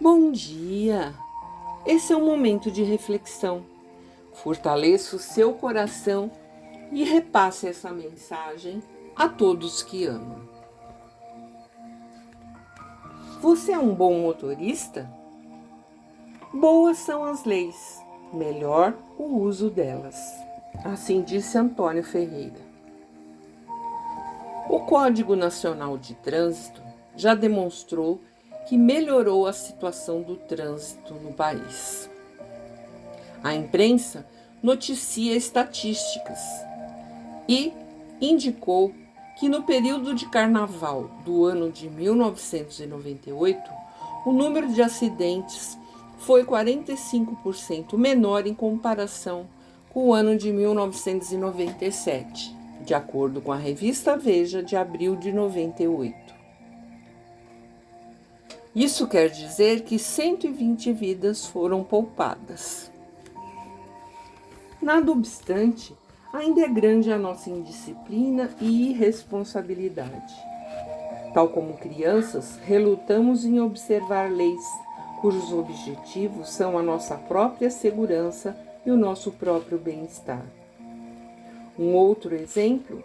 Bom dia! Esse é um momento de reflexão. Fortaleça o seu coração e repasse essa mensagem a todos que amam. Você é um bom motorista? Boas são as leis, melhor o uso delas. Assim disse Antônio Ferreira. O Código Nacional de Trânsito já demonstrou que melhorou a situação do trânsito no país. A imprensa noticia estatísticas e indicou que no período de carnaval do ano de 1998, o número de acidentes foi 45% menor em comparação com o ano de 1997, de acordo com a revista Veja de abril de 98. Isso quer dizer que 120 vidas foram poupadas. Nada obstante, ainda é grande a nossa indisciplina e irresponsabilidade. Tal como crianças, relutamos em observar leis cujos objetivos são a nossa própria segurança e o nosso próprio bem-estar. Um outro exemplo,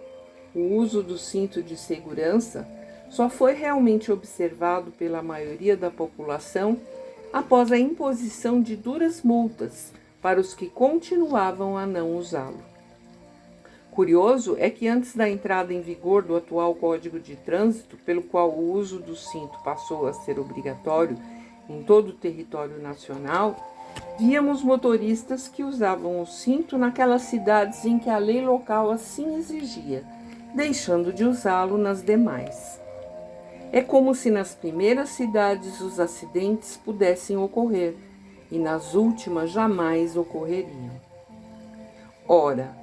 o uso do cinto de segurança só foi realmente observado pela maioria da população após a imposição de duras multas para os que continuavam a não usá-lo. Curioso é que antes da entrada em vigor do atual Código de Trânsito, pelo qual o uso do cinto passou a ser obrigatório em todo o território nacional, víamos motoristas que usavam o cinto naquelas cidades em que a lei local assim exigia, deixando de usá-lo nas demais. É como se nas primeiras cidades os acidentes pudessem ocorrer e nas últimas jamais ocorreriam. Ora,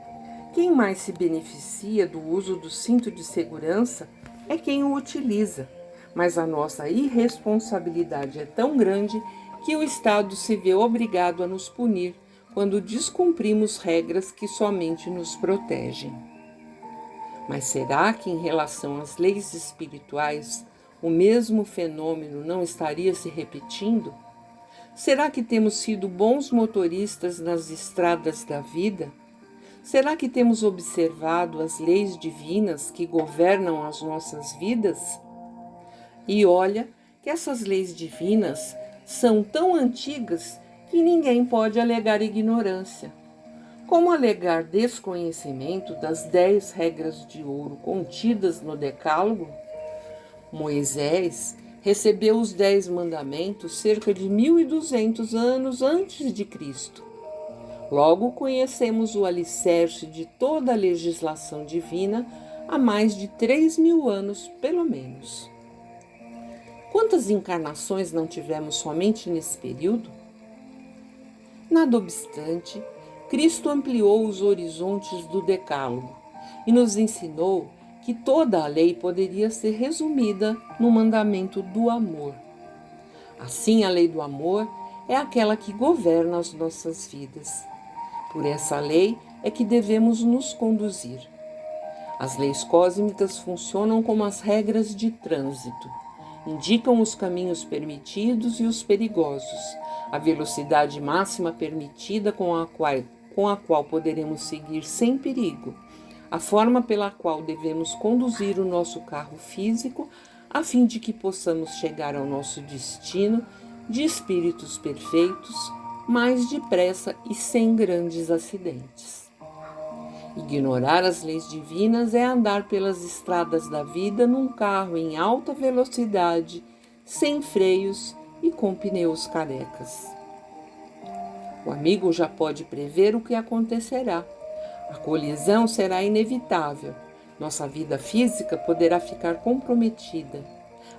quem mais se beneficia do uso do cinto de segurança é quem o utiliza, mas a nossa irresponsabilidade é tão grande que o Estado se vê obrigado a nos punir quando descumprimos regras que somente nos protegem. Mas será que em relação às leis espirituais o mesmo fenômeno não estaria se repetindo? Será que temos sido bons motoristas nas estradas da vida? Será que temos observado as leis divinas que governam as nossas vidas? E olha que essas leis divinas são tão antigas que ninguém pode alegar ignorância. Como alegar desconhecimento das 10 regras de ouro contidas no Decálogo? Moisés recebeu os 10 mandamentos cerca de 1.200 anos antes de Cristo. Logo conhecemos o alicerce de toda a legislação divina há mais de 3.000 anos, pelo menos. Quantas encarnações não tivemos somente nesse período? Nada obstante, Cristo ampliou os horizontes do Decálogo e nos ensinou que toda a lei poderia ser resumida no mandamento do amor. Assim, a lei do amor é aquela que governa as nossas vidas. Por essa lei é que devemos nos conduzir. As leis cósmicas funcionam como as regras de trânsito. Indicam os caminhos permitidos e os perigosos, a velocidade máxima permitida com a qual poderemos seguir sem perigo, a forma pela qual devemos conduzir o nosso carro físico a fim de que possamos chegar ao nosso destino de espíritos perfeitos, mais depressa e sem grandes acidentes. Ignorar as leis divinas é andar pelas estradas da vida num carro em alta velocidade, sem freios e com pneus carecas. O amigo já pode prever o que acontecerá. A colisão será inevitável. Nossa vida física poderá ficar comprometida.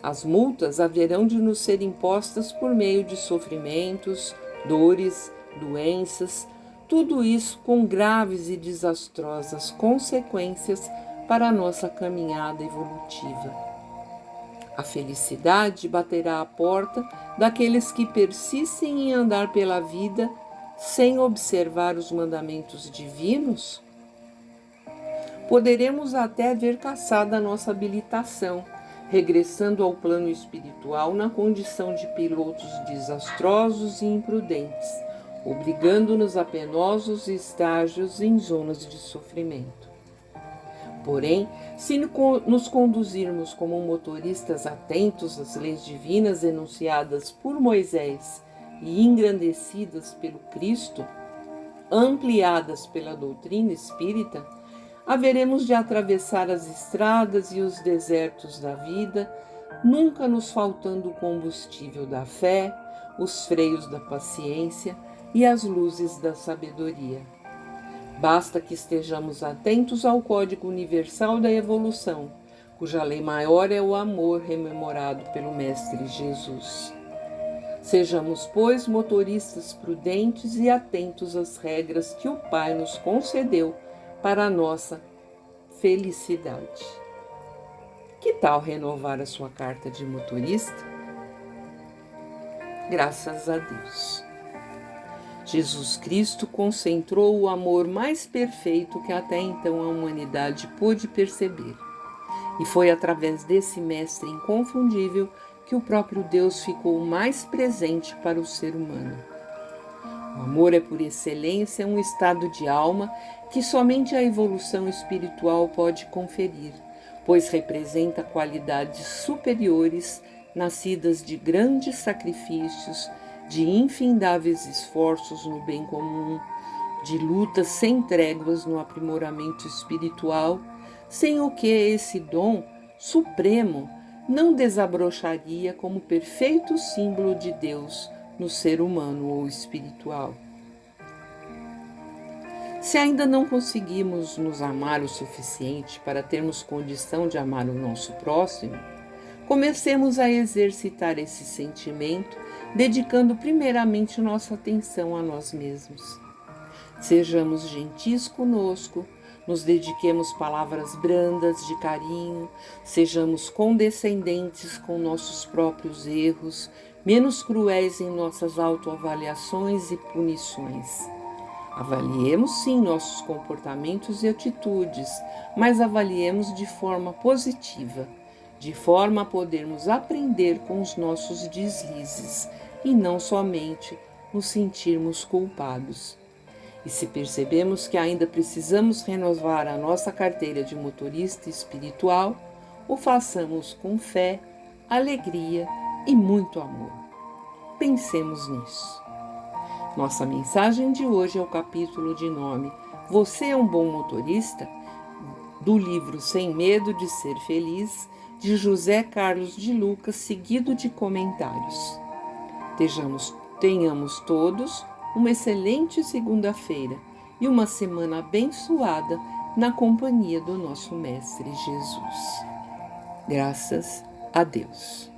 As multas haverão de nos ser impostas por meio de sofrimentos, dores, doenças, tudo isso com graves e desastrosas consequências para a nossa caminhada evolutiva. A felicidade baterá à porta daqueles que persistem em andar pela vida sem observar os mandamentos divinos? Poderemos até ver cassada a nossa habilitação, regressando ao plano espiritual na condição de pilotos desastrosos e imprudentes, obrigando-nos a penosos estágios em zonas de sofrimento. Porém, se nos conduzirmos como motoristas atentos às leis divinas enunciadas por Moisés e engrandecidas pelo Cristo, ampliadas pela doutrina espírita, haveremos de atravessar as estradas e os desertos da vida, nunca nos faltando o combustível da fé, os freios da paciência e as luzes da sabedoria. Basta que estejamos atentos ao Código Universal da Evolução, cuja lei maior é o amor rememorado pelo Mestre Jesus. Sejamos, pois, motoristas prudentes e atentos às regras que o Pai nos concedeu para a nossa felicidade. Que tal renovar a sua carta de motorista? Graças a Deus. Jesus Cristo concentrou o amor mais perfeito que até então a humanidade pôde perceber. E foi através desse mestre inconfundível que o próprio Deus ficou mais presente para o ser humano. O amor é, por excelência, um estado de alma que somente a evolução espiritual pode conferir, pois representa qualidades superiores nascidas de grandes sacrifícios, de infindáveis esforços no bem comum, de lutas sem tréguas no aprimoramento espiritual, sem o que esse dom supremo não desabrocharia como perfeito símbolo de Deus no ser humano ou espiritual. Se ainda não conseguimos nos amar o suficiente para termos condição de amar o nosso próximo, comecemos a exercitar esse sentimento, dedicando primeiramente nossa atenção a nós mesmos. Sejamos gentis conosco, nos dediquemos palavras brandas de carinho, sejamos condescendentes com nossos próprios erros, menos cruéis em nossas autoavaliações e punições. Avaliemos sim nossos comportamentos e atitudes, mas avaliemos de forma positiva, de forma a podermos aprender com os nossos deslizes e não somente nos sentirmos culpados. E se percebemos que ainda precisamos renovar a nossa carteira de motorista espiritual, o façamos com fé, alegria e muito amor. Pensemos nisso. Nossa mensagem de hoje é o capítulo de nome Você é um bom motorista? Do livro Sem Medo de Ser Feliz, de José Carlos de Lucas, seguido de comentários. Tenhamos todos uma excelente segunda-feira e uma semana abençoada na companhia do nosso Mestre Jesus. Graças a Deus.